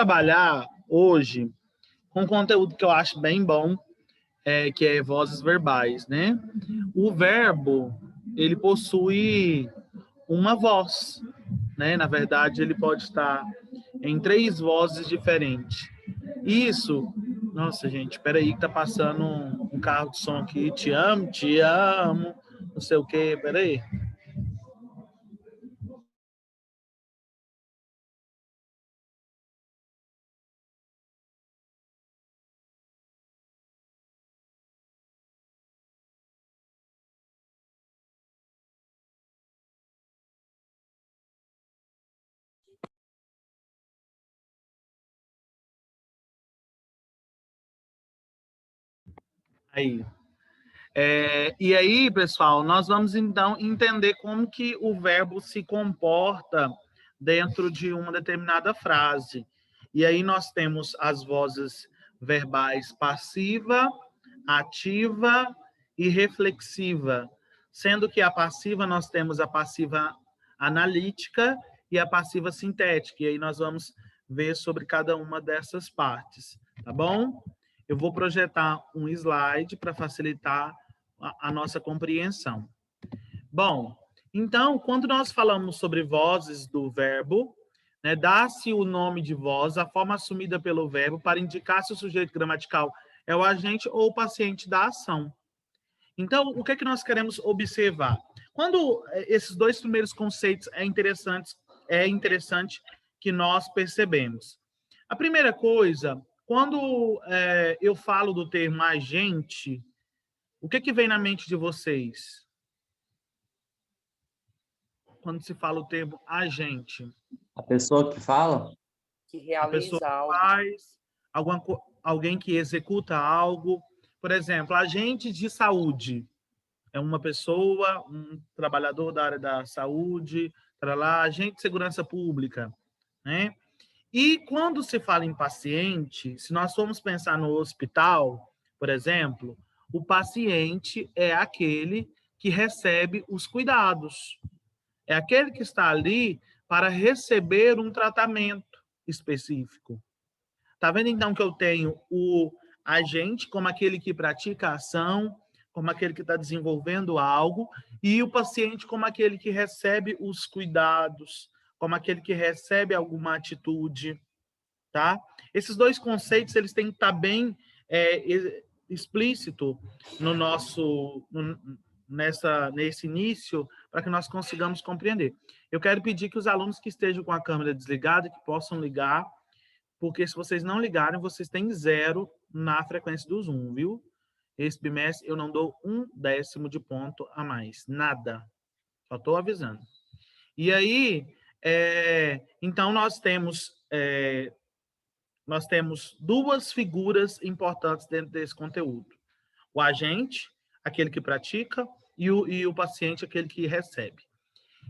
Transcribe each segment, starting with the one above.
trabalhar hoje com um conteúdo que eu acho bem bom, que é vozes verbais, né? O verbo, ele possui uma voz, né? Na verdade, ele pode estar em 3 vozes diferentes. Isso... Nossa, gente, espera aí que tá passando um carro de som aqui. Te amo, não sei o quê, espera aí. Aí. E aí, pessoal, nós vamos então entender como que o verbo se comporta dentro de uma determinada frase. E aí nós temos as vozes verbais passiva, ativa e reflexiva, sendo que a passiva nós temos a passiva analítica e a passiva sintética. E aí nós vamos ver sobre cada uma dessas partes, tá bom? Eu vou projetar um slide para facilitar a nossa compreensão. Bom, então, quando nós falamos sobre vozes do verbo, né, dá-se o nome de voz, a forma assumida pelo verbo, para indicar se o sujeito gramatical é o agente ou o paciente da ação. Então, o que é que nós queremos observar? Quando esses 2 primeiros conceitos é interessante que nós percebemos. A primeira coisa, quando eu falo do termo agente, o que é que vem na mente de vocês? Quando se fala o termo agente. A pessoa que fala? Que realiza algo. Faz, alguém que executa algo. Por exemplo, agente de saúde. É uma pessoa, um trabalhador da área da saúde, agente de segurança pública, né? E quando se fala em paciente, se nós formos pensar no hospital, por exemplo, o paciente é aquele que recebe os cuidados. É aquele que está ali para receber um tratamento específico. Tá vendo, então, que eu tenho o agente como aquele que pratica a ação, como aquele que está desenvolvendo algo, e o paciente como aquele que recebe os cuidados, como aquele que recebe alguma atitude, tá? Esses 2 conceitos, eles têm que estar bem explícito no nosso... nesse início, para que nós consigamos compreender. Eu quero pedir que os alunos que estejam com a câmera desligada, que possam ligar, porque se vocês não ligarem, vocês têm 0 na frequência do Zoom, viu? Esse bimestre eu não dou 1/10 de ponto a mais, nada. Só estou avisando. E aí, então nós temos 2 figuras importantes dentro desse conteúdo. O agente, aquele que pratica, e o paciente, aquele que recebe.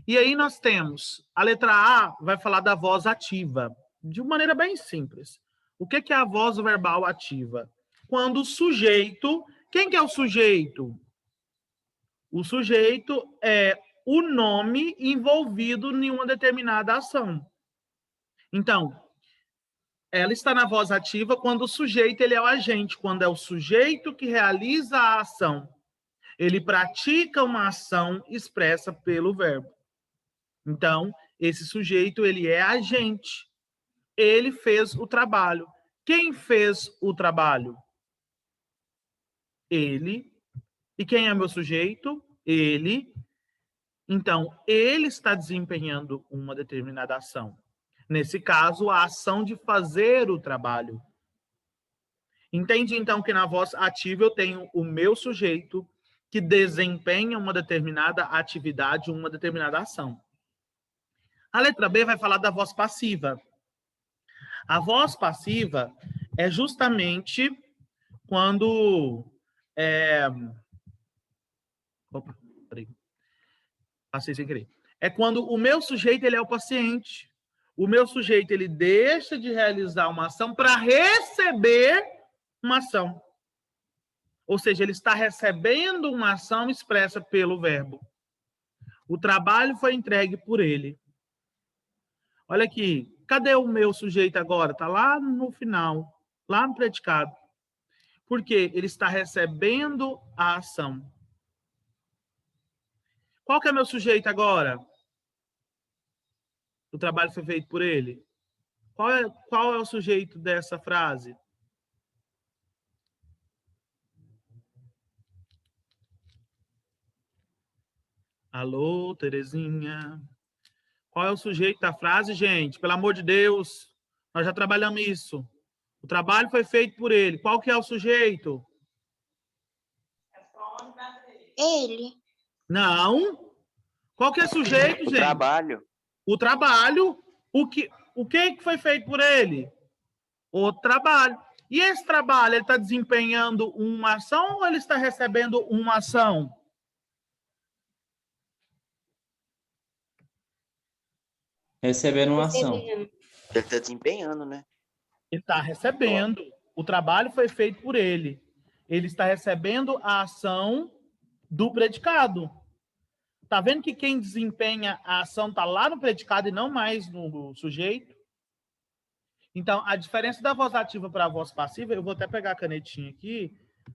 E aí nós temos, a letra A vai falar da voz ativa, de uma maneira bem simples. O que é a voz verbal ativa? Quando o sujeito... Quem que é o sujeito? O sujeito é o nome envolvido em uma determinada ação. Então, ela está na voz ativa quando o sujeito ele é o agente, quando é o sujeito que realiza a ação. Ele pratica uma ação expressa pelo verbo. Então, esse sujeito, ele é agente. Ele fez o trabalho. Quem fez o trabalho? Ele. E quem é meu sujeito? Ele. Então, ele está desempenhando uma determinada ação. Nesse caso, a ação de fazer o trabalho. Entende, então, que na voz ativa eu tenho o meu sujeito que desempenha uma determinada atividade, uma determinada ação. A letra B vai falar da voz passiva. A voz passiva é justamente quando... Opa, peraí. Passei sem querer. É quando o meu sujeito ele é o paciente. O meu sujeito ele deixa de realizar uma ação para receber uma ação. Ou seja, ele está recebendo uma ação expressa pelo verbo. O trabalho foi entregue por ele. Olha aqui. Cadê o meu sujeito agora? Está lá no final, lá no predicado. Por quê? Ele está recebendo a ação. Qual que é meu sujeito agora? O trabalho foi feito por ele. Qual é o sujeito dessa frase? Alô, Terezinha. Qual é o sujeito da frase, gente? Pelo amor de Deus, nós já trabalhamos isso. O trabalho foi feito por ele. Qual que é o sujeito? Ele. Não. Qual que é o sujeito, gente? O trabalho. O trabalho. O que foi feito por ele? O trabalho. E esse trabalho, ele está desempenhando uma ação ou ele está recebendo uma ação? Recebendo uma ação. Ele está desempenhando, né? Ele está recebendo. O trabalho foi feito por ele. Ele está recebendo a ação do predicado. Tá vendo que quem desempenha a ação está lá no predicado e não mais no sujeito? Então, a diferença da voz ativa para a voz passiva, eu vou até pegar a canetinha aqui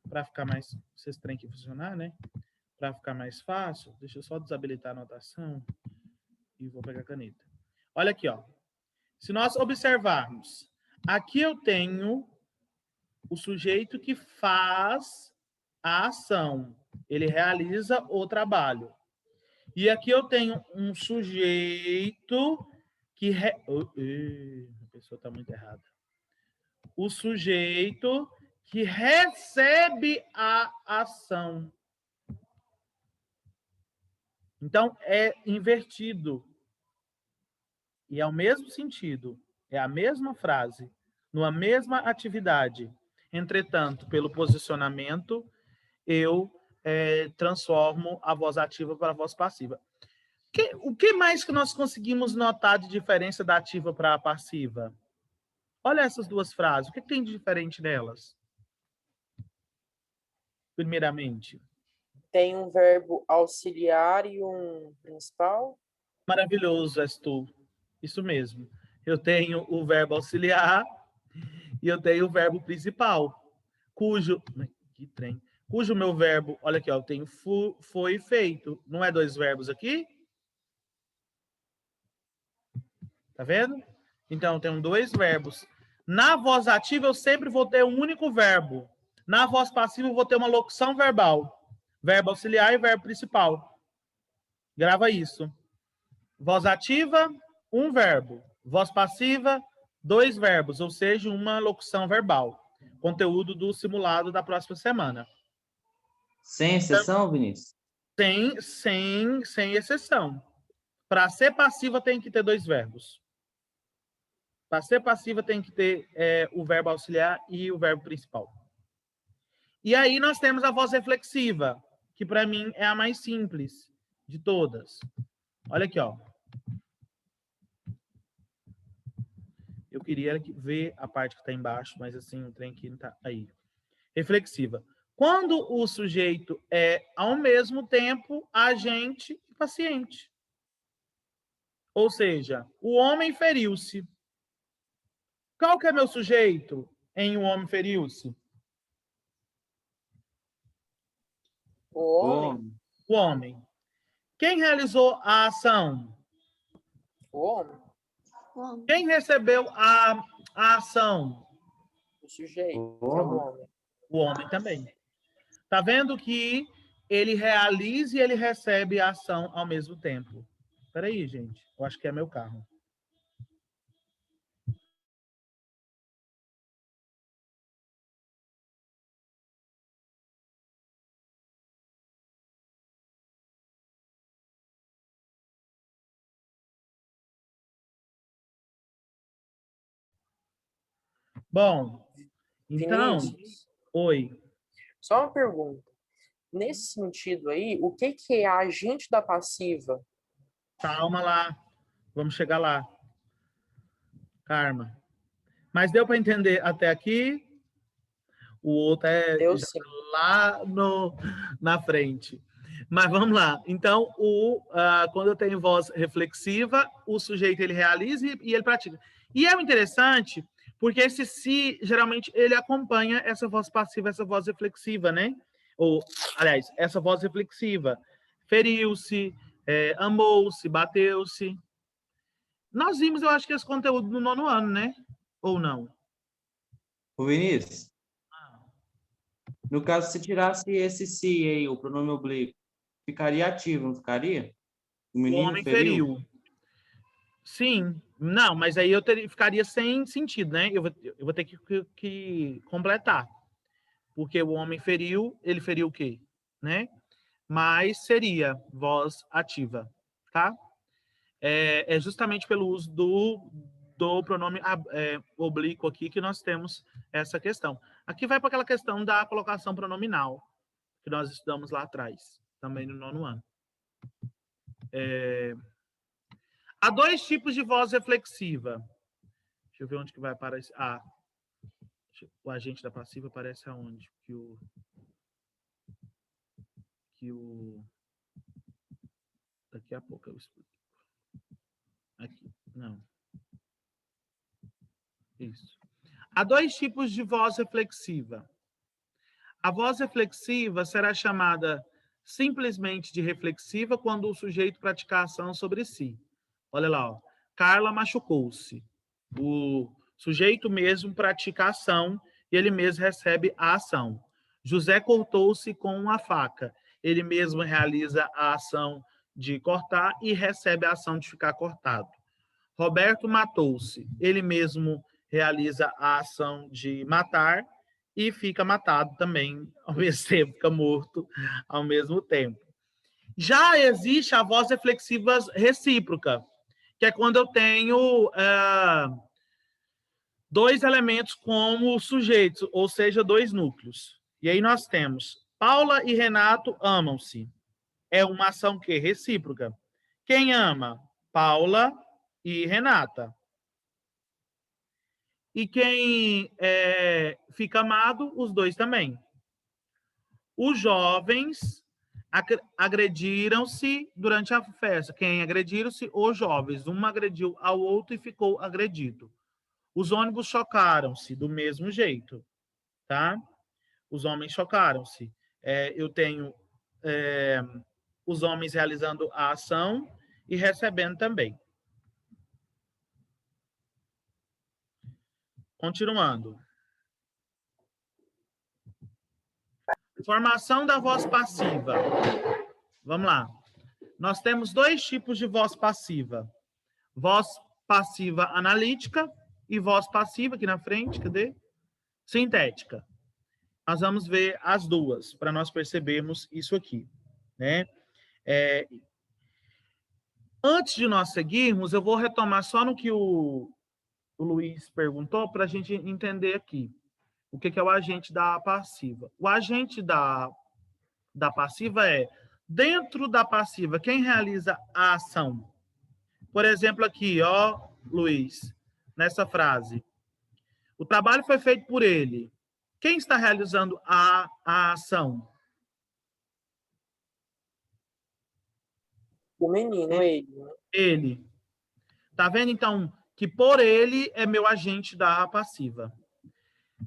para ficar mais... Vocês têm que funcionar, né? Para ficar mais fácil. Deixa eu só desabilitar a anotação e vou pegar a caneta. Olha aqui, ó. Se nós observarmos, aqui eu tenho o sujeito que faz a ação. Ele realiza o trabalho. E aqui eu tenho um sujeito que... A pessoa está muito errada. O sujeito que recebe a ação. Então, é invertido. E é o mesmo sentido. É a mesma frase, numa mesma atividade. Entretanto, pelo posicionamento, eu transformo a voz ativa para a voz passiva. O que mais que nós conseguimos notar de diferença da ativa para a passiva? Olha essas duas frases. O que tem de diferente nelas? Primeiramente. Tem um verbo auxiliar e um principal? Maravilhoso, és tu. Isso mesmo. Eu tenho o verbo auxiliar e eu tenho o verbo principal, cujo... Que trem. Cujo meu verbo... Olha aqui, ó, eu tenho foi feito. Não é dois verbos aqui? Tá vendo? Então, eu tenho dois verbos. Na voz ativa, eu sempre vou ter um único verbo. Na voz passiva, eu vou ter uma locução verbal. Verbo auxiliar e verbo principal. Grava isso. Voz ativa, um verbo. Voz passiva, dois verbos, ou seja, uma locução verbal. Conteúdo do simulado da próxima semana. Sem exceção, Vinícius? Sem exceção. Para ser passiva, tem que ter dois verbos. Para ser passiva, tem que ter o verbo auxiliar e o verbo principal. E aí nós temos a voz reflexiva, que para mim é a mais simples de todas. Olha aqui, ó. Eu queria ver a parte que está embaixo, mas assim, o trem aqui não está aí. Reflexiva. Quando o sujeito é, ao mesmo tempo, agente e paciente. Ou seja, o homem feriu-se. Qual que é meu sujeito em o homem feriu-se? O homem? O homem. Quem realizou a ação? O homem? Quem recebeu a ação? O sujeito? O É o homem. homem. O homem também. Tá vendo que ele realiza e ele recebe a ação ao mesmo tempo. Espera aí, gente. Eu acho que é meu carro. Bom, então... Vinícius, Oi. só uma pergunta. Nesse sentido aí, o que é agente da passiva? Calma lá. Vamos chegar lá. Karma. Mas deu para entender até aqui? O outro é Deu sim. lá na frente. Mas vamos lá. Então, quando eu tenho voz reflexiva, o sujeito ele realiza e ele pratica. E é interessante, porque esse se, geralmente, ele acompanha essa voz passiva, essa voz reflexiva, né? Ou, aliás, essa voz reflexiva. Feriu-se, amou-se, bateu-se. Nós vimos, eu acho que esse conteúdo no 9º ano, né? Ou não? Ô, Vinícius, no caso, se tirasse esse se aí, o pronome oblíquo, ficaria ativo, não ficaria? O O menino homem feriu? feriu. Sim. Não, mas aí eu ficaria sem sentido, né? Eu vou ter que completar. Porque o homem feriu, ele feriu o quê? Né? Mas seria voz ativa, tá? É justamente pelo uso do pronome oblíquo aqui que nós temos essa questão. Aqui vai para aquela questão da colocação pronominal, que nós estudamos lá atrás, também no 9º ano. Há 2 tipos de voz reflexiva. Deixa eu ver onde que vai aparecer. O agente da passiva aparece aonde? Daqui a pouco eu explico. Aqui, não. Isso. Há 2 tipos de voz reflexiva. A voz reflexiva será chamada simplesmente de reflexiva quando o sujeito praticar ação sobre si. Olha lá, ó. Carla machucou-se. O sujeito mesmo pratica a ação e ele mesmo recebe a ação. José cortou-se com uma faca. Ele mesmo realiza a ação de cortar e recebe a ação de ficar cortado. Roberto matou-se. Ele mesmo realiza a ação de matar e fica matado também, ao mesmo tempo, fica morto ao mesmo tempo. Já existe a voz reflexiva recíproca, que é quando eu tenho 2 elementos como sujeitos, ou seja, 2 núcleos. E aí nós temos Paula e Renato amam-se. É uma ação que recíproca. Quem ama? Paula e Renata. E quem fica amado, os 2 também. Os jovens agrediram-se durante a festa. Quem agrediram-se? Os jovens. Um agrediu ao outro e ficou agredido. Os ônibus chocaram-se do mesmo jeito, tá? Os homens chocaram-se. Eu tenho os homens realizando a ação e recebendo também. Continuando. Formação da voz passiva. Vamos lá. Nós temos 2 tipos de voz passiva. Voz passiva analítica e voz passiva, aqui na frente, cadê? Sintética. Nós vamos ver as duas, para nós percebermos isso aqui, né? Antes de nós seguirmos, eu vou retomar só no que o Luiz perguntou, para a gente entender aqui. O que é o agente da passiva? O agente da passiva dentro da passiva, quem realiza a ação? Por exemplo, aqui, ó, Luiz, nessa frase. O trabalho foi feito por ele. Quem está realizando a ação? O menino, ele. Né? Ele. Tá vendo, então, que por ele é meu agente da passiva.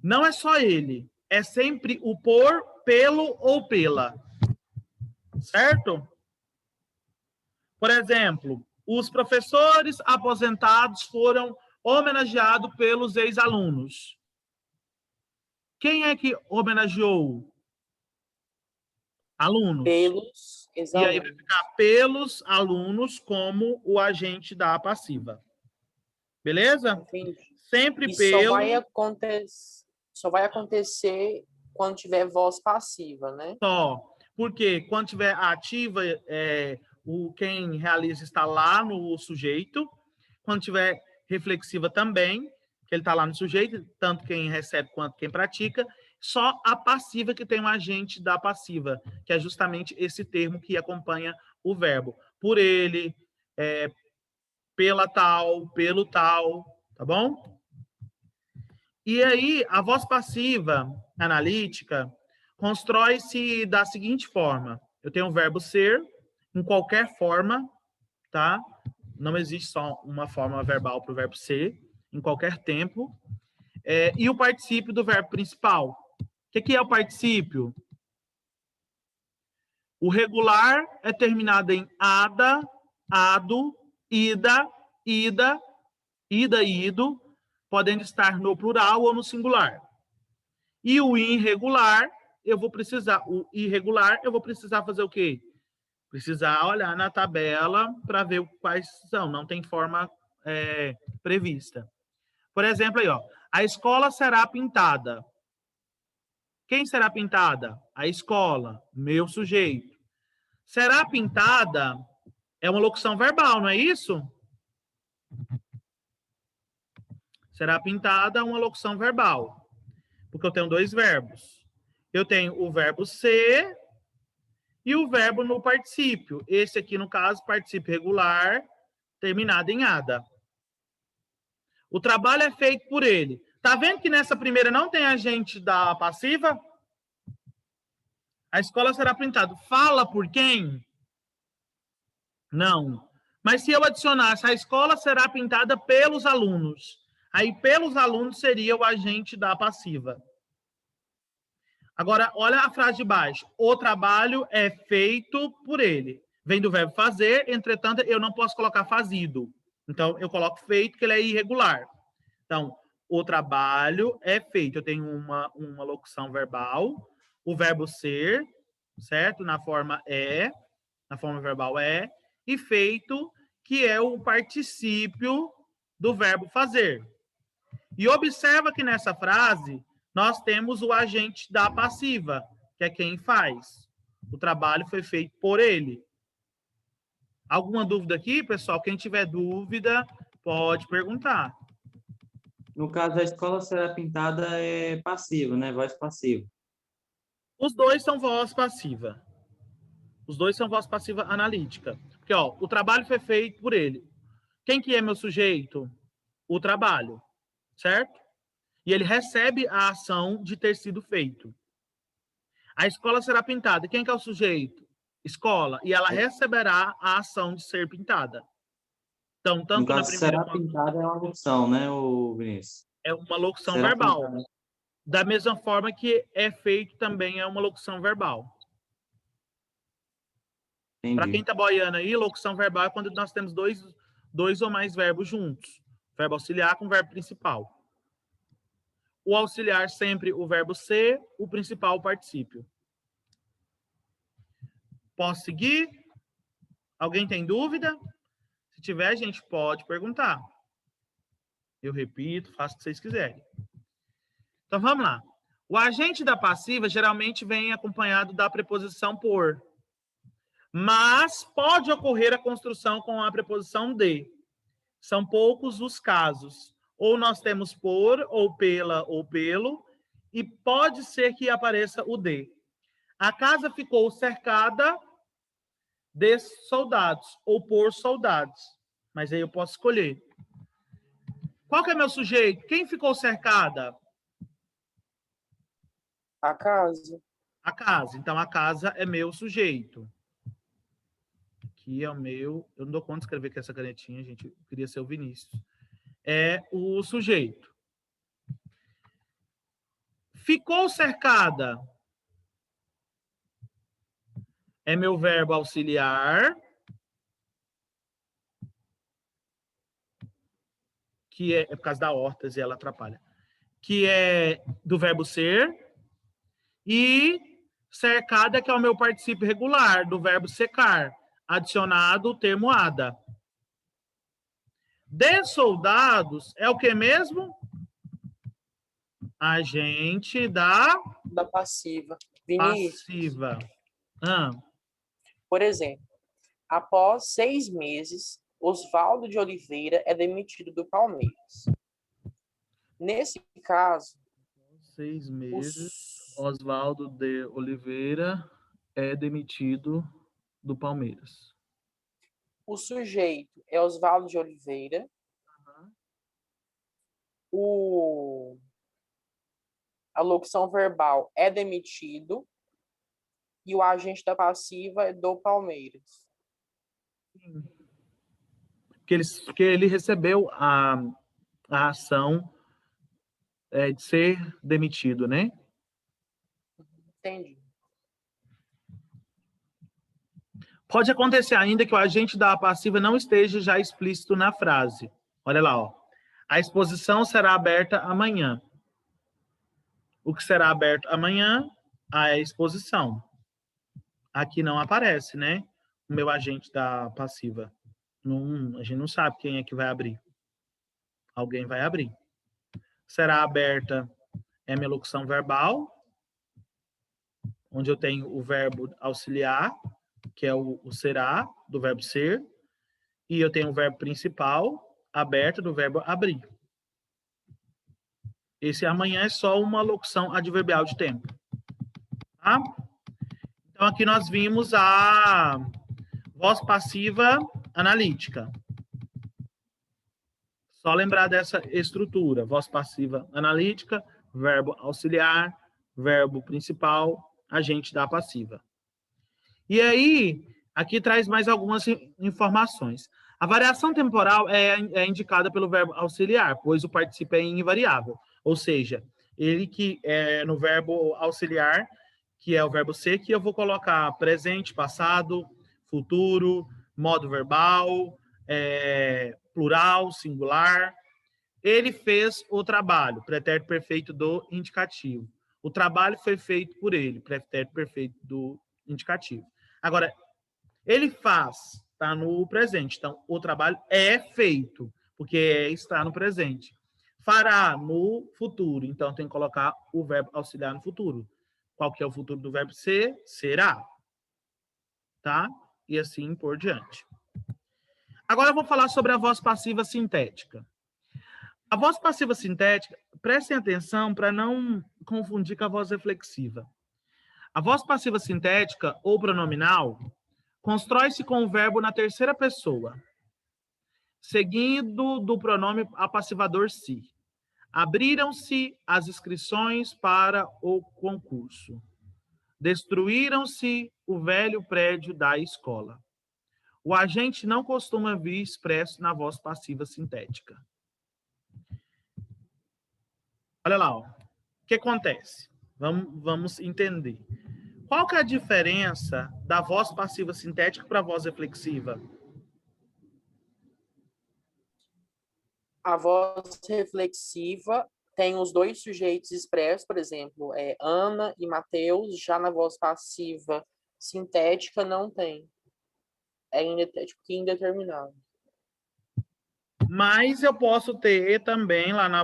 Não é só ele. É sempre o por, pelo ou pela. Certo? Por exemplo, os professores aposentados foram homenageados pelos ex-alunos. Quem é que homenageou? Alunos. Pelos ex-alunos. E aí vai ficar pelos alunos como o agente da passiva. Beleza? Entendi. Sempre e pelo... Só vai acontecer quando tiver voz passiva, né? Só. Porque quando tiver ativa, quem realiza está lá no sujeito. Quando tiver reflexiva também, que ele está lá no sujeito, tanto quem recebe quanto quem pratica. Só a passiva que tem um agente da passiva, que é justamente esse termo que acompanha o verbo. Por ele, pela tal, pelo tal, tá bom? E aí, a voz passiva analítica constrói-se da seguinte forma. Eu tenho o verbo ser, em qualquer forma, tá? Não existe só uma forma verbal para o verbo ser. em qualquer tempo. E o particípio do verbo principal. O que é o particípio? O regular é terminado em ada, ado, ida, ida, ida, ido, podendo estar no plural ou no singular. E o irregular, eu vou precisar fazer o quê? Precisar olhar na tabela para ver quais são, não tem forma prevista. Por exemplo, aí, ó, a escola será pintada. Quem será pintada? A escola, meu sujeito. Será pintada é uma locução verbal, não é isso? Será pintada uma locução verbal. Porque eu tenho dois verbos. Eu tenho o verbo ser e o verbo no particípio. Esse aqui, no caso, particípio regular, terminado em ada. O trabalho é feito por ele. Tá vendo que nessa primeira não tem agente da passiva? A escola será pintada. Fala por quem? Não. Mas se eu adicionasse, a escola será pintada pelos alunos. Aí, pelos alunos, seria o agente da passiva. Agora, olha a frase de baixo. O trabalho é feito por ele. Vem do verbo fazer, entretanto, eu não posso colocar fazido. Então, eu coloco feito, que ele é irregular. Então, o trabalho é feito. Eu tenho uma locução verbal, o verbo ser, certo? Na forma verbal é, e feito, que é o particípio do verbo fazer. E observa que nessa frase, nós temos o agente da passiva, que é quem faz. O trabalho foi feito por ele. Alguma dúvida aqui, pessoal? Quem tiver dúvida, pode perguntar. No caso, a escola será pintada é passivo, né? Voz passiva. Os dois são voz passiva. Os dois são voz passiva analítica. Porque, ó, o trabalho foi feito por ele. Quem que é meu sujeito? O trabalho, certo? E ele recebe a ação de ter sido feito. A escola será pintada. Quem que é o sujeito? Escola. E ela receberá a ação de ser pintada. Então, tanto no caso, na primeira será pintada é uma locução, né, Vinícius? é uma locução Será verbal. pintada. Da mesma forma que é feito também é uma locução verbal. Para quem está boiando aí, locução verbal é quando nós temos dois ou mais verbos juntos. Verbo auxiliar com verbo principal. O auxiliar sempre o verbo ser, o principal o particípio. Posso seguir? Alguém tem dúvida? Se tiver, a gente pode perguntar. Eu repito, faço o que vocês quiserem. Então, vamos lá. O agente da passiva geralmente vem acompanhado da preposição por. Mas pode ocorrer a construção com a preposição de. São poucos os casos. Ou nós temos por, ou pela, ou pelo, e pode ser que apareça o de. A casa ficou cercada de soldados, ou por soldados. Mas aí eu posso escolher. Qual que é meu sujeito? Quem ficou cercada? A casa. A casa. Então, a casa é meu sujeito. Aqui é o meu... Eu não dou conta de escrever com essa canetinha, gente. Eu queria ser o Vinícius. É o sujeito. Ficou cercada. É meu verbo auxiliar. Que é por causa da órtese, ela atrapalha. Que é do verbo ser. E cercada, que é o meu particípio regular, do verbo secar. Adicionado o termo ada. De soldados é o que mesmo? Agente da passiva. Vinícius, passiva. por exemplo, após 6 meses, Oswaldo de Oliveira é demitido do Palmeiras. Nesse caso... 6 meses, Oswaldo de Oliveira é demitido do Palmeiras. O sujeito é Oswaldo de Oliveira. A locução verbal é demitido. E o agente da passiva é do Palmeiras. Porque ele recebeu a a ação de ser demitido, né? Entendi. Pode acontecer ainda que o agente da passiva não esteja já explícito na frase. Olha lá, ó. A exposição será aberta amanhã. O que será aberto amanhã? A exposição. Aqui não aparece, né? O meu agente da passiva. Não, a gente não sabe quem é que vai abrir. Alguém vai abrir. Será aberta é minha locução verbal, onde eu tenho o verbo auxiliar, que é o será, do verbo ser, e eu tenho o verbo principal, aberto, do verbo abrir. Esse amanhã é só uma locução adverbial de tempo. Tá? Então, aqui nós vimos a voz passiva analítica. Só lembrar dessa estrutura. Voz passiva analítica, verbo auxiliar, verbo principal, agente da passiva. E aí, aqui traz mais algumas informações. A variação temporal é indicada pelo verbo auxiliar, pois o particípio é invariável. Ou seja, ele que é no verbo auxiliar, que é o verbo ser, que eu vou colocar presente, passado, futuro, modo verbal, plural, singular. Ele fez o trabalho, pretérito perfeito do indicativo. O trabalho foi feito por ele, pretérito perfeito do indicativo. Agora, ele faz, está no presente. Então, o trabalho é feito, porque está no presente. Fará no futuro. Então, tem que colocar o verbo auxiliar no futuro. Qual que é o futuro do verbo ser? Será. Tá? E assim por diante. Agora eu vou falar sobre a voz passiva sintética. A voz passiva sintética, prestem atenção para não confundir com a voz reflexiva. A voz passiva sintética ou pronominal constrói-se com o verbo na terceira pessoa, seguido do pronome apassivador se. Abriram-se as inscrições para o concurso. Destruíram-se o velho prédio da escola. O agente não costuma vir expresso na voz passiva sintética. Olha lá, ó. O que acontece? Vamos entender. Qual que é a diferença da voz passiva sintética para a voz reflexiva? A voz reflexiva tem os dois sujeitos expressos, por exemplo, Ana e Mateus. Já na voz passiva sintética não tem. É indeterminado. Mas eu posso ter também lá na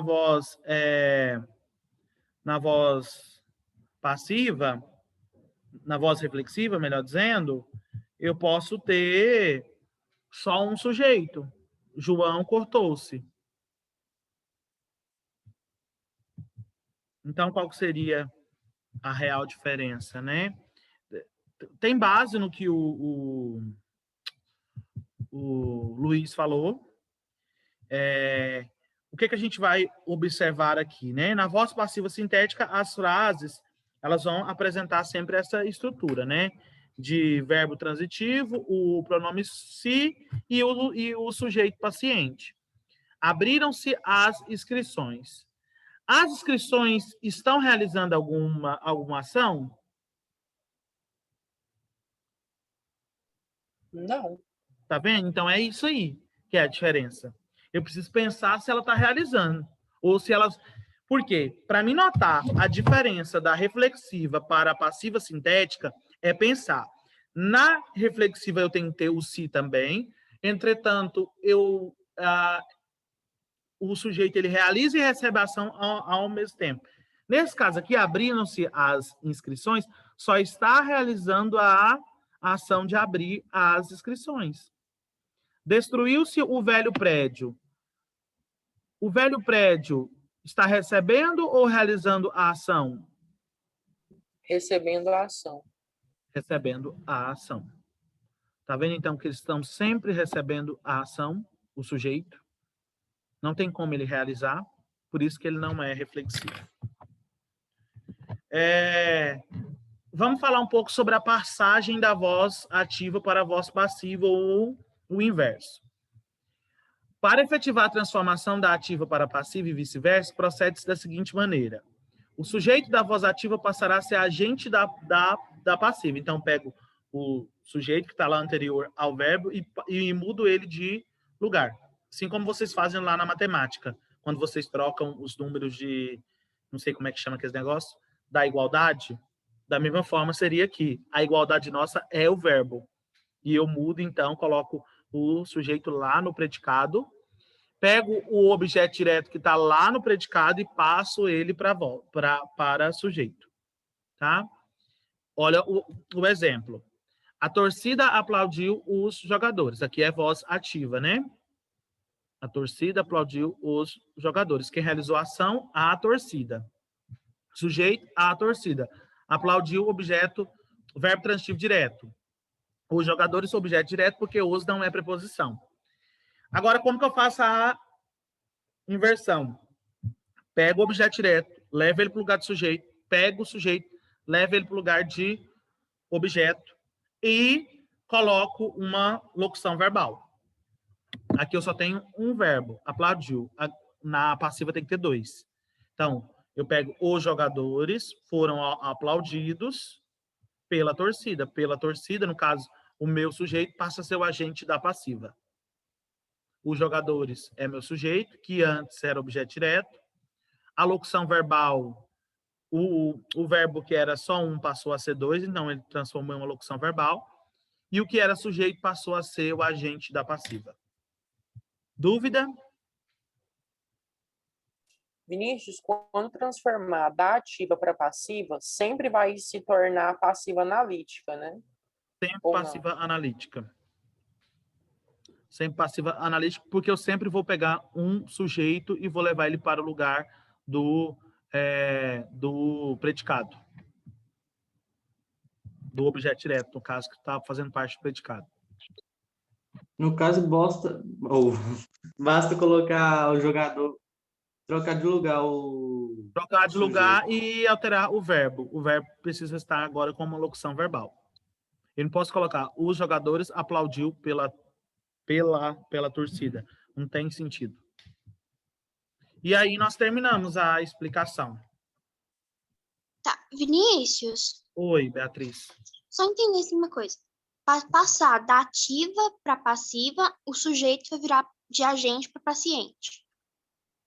voz passiva, na voz reflexiva, melhor dizendo, eu posso ter só um sujeito. João cortou-se. Então, qual que seria a real diferença, né? Tem base no que o Luiz falou. O que a gente vai observar aqui, né? Na voz passiva sintética, as frases elas vão apresentar sempre essa estrutura, né? De verbo transitivo, o pronome se e o sujeito paciente. Abriram-se as inscrições. As inscrições estão realizando alguma ação? Não. Tá vendo? Então é isso aí que é a diferença. Eu preciso pensar se ela está realizando. Ou se ela. Por quê? Para mim notar a diferença da reflexiva para a passiva sintética, é pensar. Na reflexiva eu tenho que ter o se também. Entretanto, o sujeito ele realiza e recebe a ação ao mesmo tempo. Nesse caso aqui, abriram-se as inscrições, só está realizando a ação de abrir as inscrições. Destruiu-se o velho prédio. O velho prédio está recebendo ou realizando a ação? Recebendo a ação. Recebendo a ação. Tá vendo, então, que eles estão sempre recebendo a ação, o sujeito. Não tem como ele realizar, por isso que ele não é reflexivo. Vamos falar um pouco sobre a passagem da voz ativa para a voz passiva ou o inverso. Para efetivar a transformação da ativa para passiva e vice-versa, procede-se da seguinte maneira. O sujeito da voz ativa passará a ser agente da passiva. Então, pego o sujeito que está lá anterior ao verbo e mudo ele de lugar. Assim como vocês fazem lá na matemática, quando vocês trocam os números de, não sei como é que chama aqueles negócios, da igualdade. Da mesma forma, seria aqui. A igualdade nossa é o verbo. E eu mudo, então, coloco o sujeito lá no predicado, pego o objeto direto que está lá no predicado e passo ele para sujeito. Tá? Olha o exemplo. A torcida aplaudiu os jogadores. Aqui é voz ativa, né? A torcida aplaudiu os jogadores. Quem realizou a ação? A torcida. Sujeito, a torcida. Aplaudiu o objeto, o verbo transitivo direto. Os jogadores, objeto direto, porque os não é preposição. Agora, como que eu faço a inversão? Pego o objeto direto, levo ele para o lugar de sujeito, pego o sujeito, levo ele para o lugar de objeto e coloco uma locução verbal. Aqui eu só tenho um verbo, aplaudiu. Na passiva tem que ter dois. Então, eu pego os jogadores foram aplaudidos pela torcida. Pela torcida, no caso, o meu sujeito passa a ser o agente da passiva. Os jogadores é meu sujeito, que antes era objeto direto. A locução verbal, o verbo que era só um passou a ser dois, então ele transformou em uma locução verbal. E o que era sujeito passou a ser o agente da passiva. Dúvida? Vinícius, quando transformar da ativa para passiva, sempre vai se tornar passiva analítica, né? Sempre Ou passiva não? analítica. Sempre passiva analítica, porque eu sempre vou pegar um sujeito e vou levar ele para o lugar do predicado. Do objeto direto, no caso, que está fazendo parte do predicado. No caso, basta colocar o jogador, trocar de lugar o Trocar de sujeito. lugar e alterar o verbo. O verbo precisa estar agora como uma locução verbal. Eu não posso colocar os jogadores aplaudiu pela torcida. Não tem sentido. E aí nós terminamos a explicação. Tá, Vinícius, Oi, Beatriz. só entender assim uma coisa. Para passar da ativa para passiva, o sujeito vai virar de agente para paciente.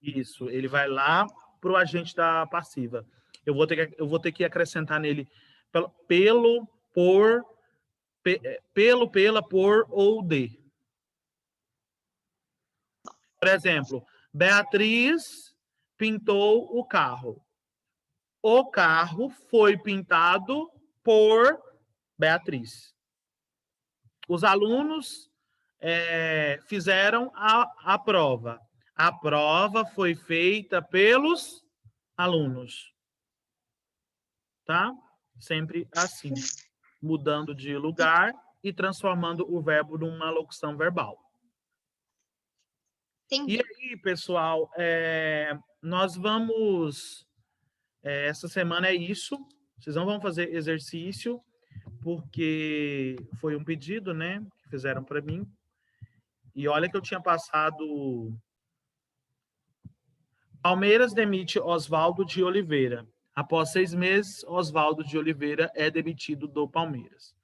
Isso, ele vai lá para o agente da passiva. Eu vou ter que acrescentar nele pelo, por, pela, por ou de. Por exemplo, Beatriz pintou o carro. O carro foi pintado por Beatriz. Os alunos fizeram a prova. A prova foi feita pelos alunos. Tá? Sempre assim. Mudando de lugar e transformando o verbo numa locução verbal. Entendi. E aí, pessoal, nós vamos... essa semana é isso. Vocês não vão fazer exercício, porque foi um pedido, né? Que fizeram para mim. E olha que eu tinha passado... Palmeiras demite Oswaldo de Oliveira. Após 6 meses, Oswaldo de Oliveira é demitido do Palmeiras.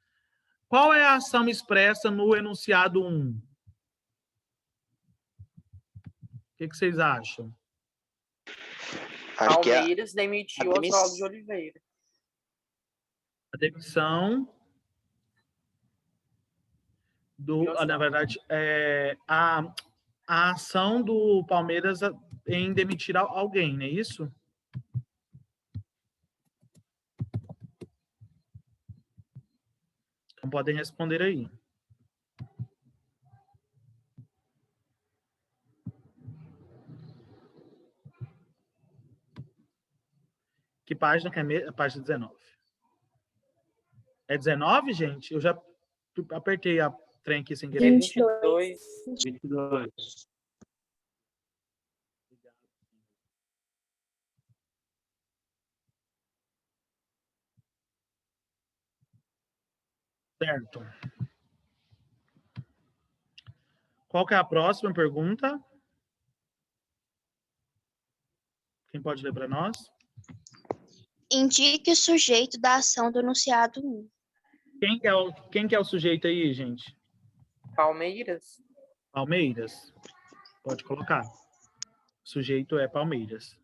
Qual é a ação expressa no enunciado 1? O que vocês acham? Acho que é Palmeiras demitiu a Oswaldo de Oliveira. A demissão na verdade, a ação do Palmeiras em demitir alguém, não é isso? Então podem responder aí. Que página que é a página 19? É 19, gente? Eu já apertei a trem aqui sem querer. 22. 22. Certo. Qual que é a próxima pergunta? Quem pode ler para nós? Indique o sujeito da ação do enunciado 1. Quem que é o sujeito aí, gente? Palmeiras. Palmeiras. Pode colocar. O sujeito é Palmeiras.